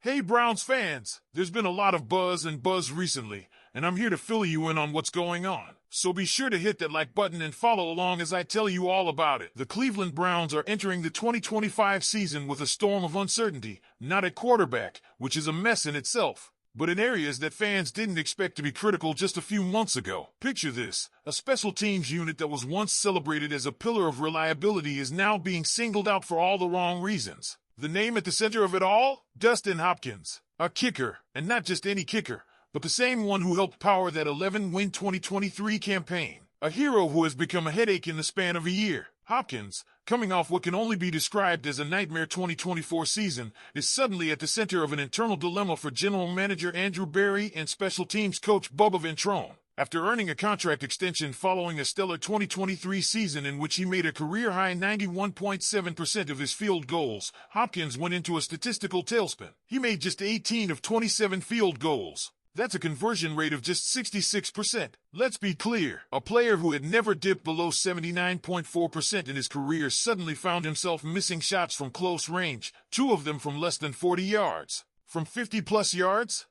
Hey Browns fans, there's been a lot of buzz recently, and I'm here to fill you in on what's going on. So be sure to hit that like button and follow along as I tell you all about it. The Cleveland Browns are entering the 2025 season with a storm of uncertainty, not at quarterback, which is a mess in itself, but in areas that fans didn't expect to be critical just a few months ago. Picture this: a special teams unit that was once celebrated as a pillar of reliability is now being singled out for all the wrong reasons. The name at the center of it all? Dustin Hopkins, a kicker, and not just any kicker, but the same one who helped power that 11-win 2023 campaign. A hero who has become a headache in the span of a year. Hopkins, coming off what can only be described as a nightmare 2024 season, is suddenly at the center of an internal dilemma for general manager Andrew Berry and special teams coach Bubba Ventrone. After earning a contract extension following a stellar 2023 season in which he made a career-high 91.7% of his field goals, Hopkins went into a statistical tailspin. He made just 18 of 27 field goals. That's a conversion rate of just 66%. Let's be clear, a player who had never dipped below 79.4% in his career suddenly found himself missing shots from close range, 2 of them from less than 40 yards. From 50-plus yards,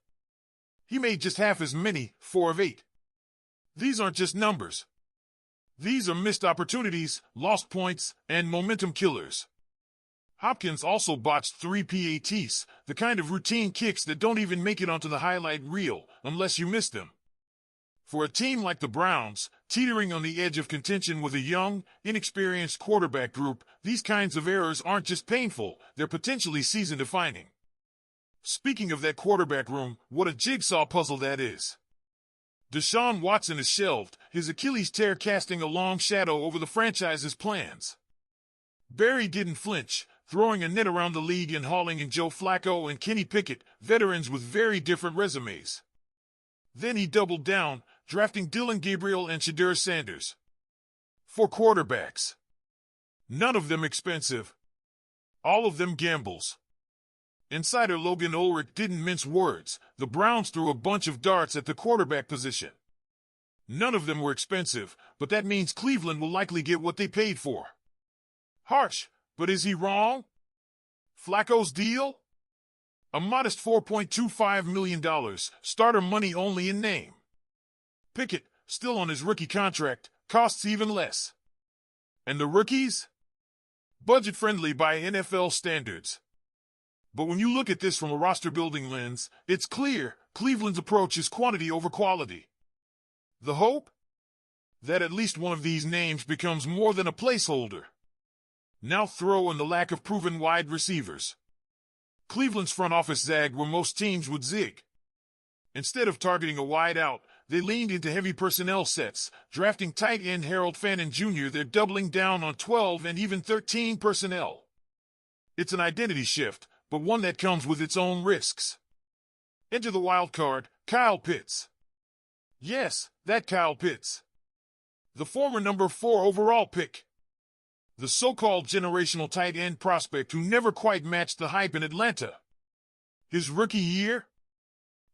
he made just half as many, 4 of 8. These aren't just numbers. These are missed opportunities, lost points, and momentum killers. Hopkins also botched 3 PATs, the kind of routine kicks that don't even make it onto the highlight reel unless you miss them. For a team like the Browns, teetering on the edge of contention with a young, inexperienced quarterback group, these kinds of errors aren't just painful, they're potentially season-defining. Speaking of that quarterback room, what a jigsaw puzzle that is. Deshaun Watson is shelved, his Achilles tear casting a long shadow over the franchise's plans. Berry didn't flinch, throwing a net around the league and hauling in Joe Flacco and Kenny Pickett, veterans with very different resumes. Then he doubled down, drafting Dillon Gabriel and Shedeur Sanders. 4 quarterbacks. None of them expensive. All of them gambles. Insider Logan Ulrich didn't mince words. The Browns threw a bunch of darts at the quarterback position. None of them were expensive, but that means Cleveland will likely get what they paid for. Harsh, but is he wrong? Flacco's deal? A modest $4.25 million, starter money only in name. Pickett, still on his rookie contract, costs even less. And the rookies? Budget-friendly by NFL standards. But when you look at this from a roster-building lens, it's clear Cleveland's approach is quantity over quality. The hope? That at least one of these names becomes more than a placeholder. Now throw in the lack of proven wide receivers. Cleveland's front office zagged where most teams would zig. Instead of targeting a wide out, they leaned into heavy personnel sets, drafting tight end Harold Fannin Jr. They're doubling down on 12 and even 13 personnel. It's an identity shift, but one that comes with its own risks. Enter the wild card, Kyle Pitts. Yes, that Kyle Pitts. The former number 4 overall pick. The so-called generational tight end prospect who never quite matched the hype in Atlanta. His rookie year?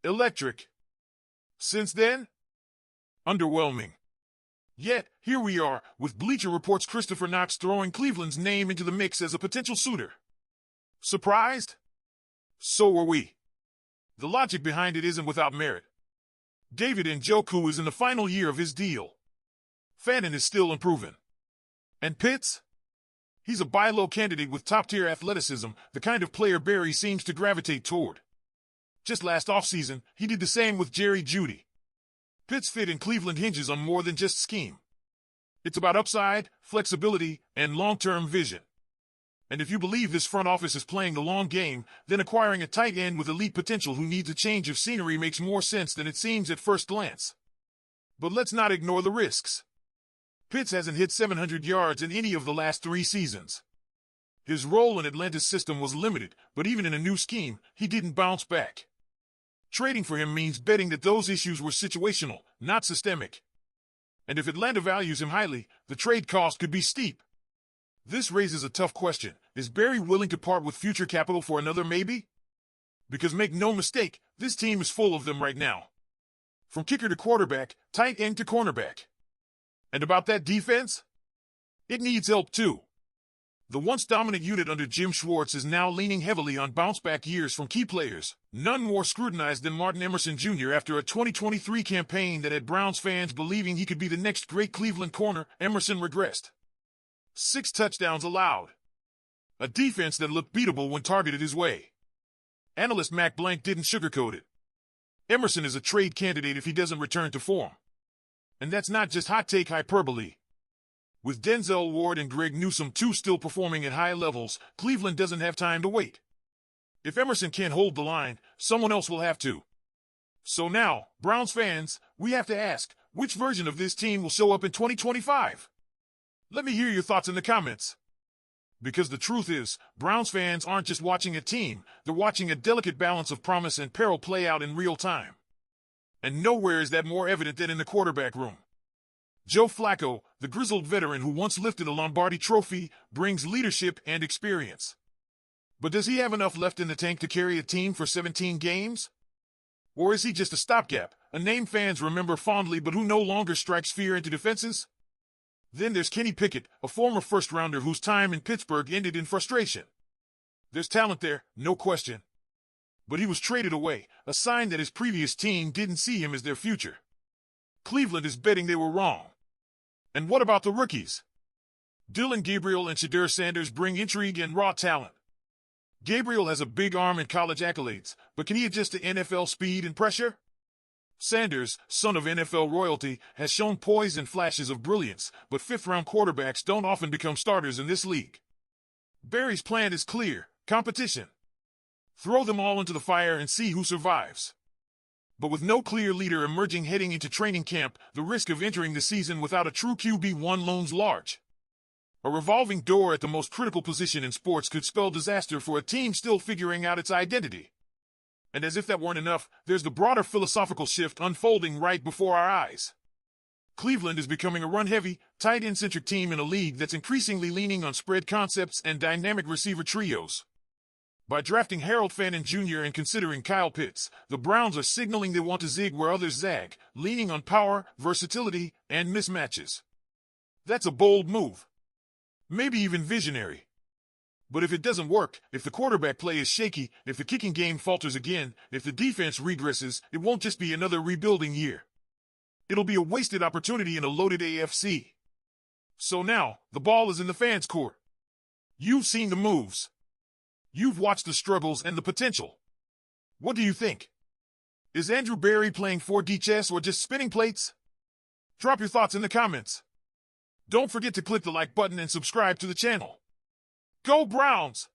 Electric. Since then? Underwhelming. Yet, here we are, with Bleacher Report's Christopher Knox throwing Cleveland's name into the mix as a potential suitor. Surprised? So were we. The logic behind it isn't without merit. David Njoku is in the final year of his deal. Fannin is still unproven. And Pitts? He's a buy low candidate with top-tier athleticism, the kind of player Berry seems to gravitate toward. Just last offseason, he did the same with Jerry Jeudy. Pitts' fit in Cleveland hinges on more than just scheme. It's about upside, flexibility, and long-term vision. And if you believe this front office is playing the long game, then acquiring a tight end with elite potential who needs a change of scenery makes more sense than it seems at first glance. But let's not ignore the risks. Pitts hasn't hit 700 yards in any of the last 3 seasons. His role in Atlanta's system was limited, but even in a new scheme, he didn't bounce back. Trading for him means betting that those issues were situational, not systemic. And if Atlanta values him highly, the trade cost could be steep. This raises a tough question. Is Berry willing to part with future capital for another maybe? Because make no mistake, this team is full of them right now. From kicker to quarterback, tight end to cornerback. And about that defense? It needs help too. The once dominant unit under Jim Schwartz is now leaning heavily on bounce-back years from key players, none more scrutinized than Martin Emerson Jr. after a 2023 campaign that had Browns fans believing he could be the next great Cleveland corner. Emerson regressed. 6 touchdowns allowed. A defense that looked beatable when targeted his way. Analyst Mac Blank didn't sugarcoat it. Emerson is a trade candidate if he doesn't return to form. And that's not just hot take hyperbole. With Denzel Ward and Greg Newsome too still performing at high levels, Cleveland doesn't have time to wait. If Emerson can't hold the line, someone else will have to. So now, Browns fans, we have to ask, which version of this team will show up in 2025? Let me hear your thoughts in the comments. Because the truth is, Browns fans aren't just watching a team, they're watching a delicate balance of promise and peril play out in real time. And nowhere is that more evident than in the quarterback room. Joe Flacco, the grizzled veteran who once lifted a Lombardi trophy, brings leadership and experience. But does he have enough left in the tank to carry a team for 17 games? Or is he just a stopgap, a name fans remember fondly but who no longer strikes fear into defenses? Then there's Kenny Pickett, a former first-rounder whose time in Pittsburgh ended in frustration. There's talent there, no question. But he was traded away, a sign that his previous team didn't see him as their future. Cleveland is betting they were wrong. And what about the rookies? Dillon Gabriel and Shedeur Sanders bring intrigue and raw talent. Gabriel has a big arm and college accolades, but can he adjust to NFL speed and pressure? Sanders, son of NFL royalty, has shown poise and flashes of brilliance, but fifth-round quarterbacks don't often become starters in this league. Barry's plan is clear: competition. Throw them all into the fire and see who survives. But with no clear leader emerging heading into training camp, the risk of entering the season without a true QB1 looms large. A revolving door at the most critical position in sports could spell disaster for a team still figuring out its identity. And as if that weren't enough, there's the broader philosophical shift unfolding right before our eyes. Cleveland is becoming a run-heavy, tight-end-centric team in a league that's increasingly leaning on spread concepts and dynamic receiver trios. By drafting Harold Fannin Jr. and considering Kyle Pitts, the Browns are signaling they want to zig where others zag, leaning on power, versatility, and mismatches. That's a bold move. Maybe even visionary. But if it doesn't work, if the quarterback play is shaky, if the kicking game falters again, if the defense regresses, it won't just be another rebuilding year. It'll be a wasted opportunity in a loaded AFC. So now, the ball is in the fans' court. You've seen the moves. You've watched the struggles and the potential. What do you think? Is Andrew Berry playing 4D chess or just spinning plates? Drop your thoughts in the comments. Don't forget to click the like button and subscribe to the channel. Go Browns!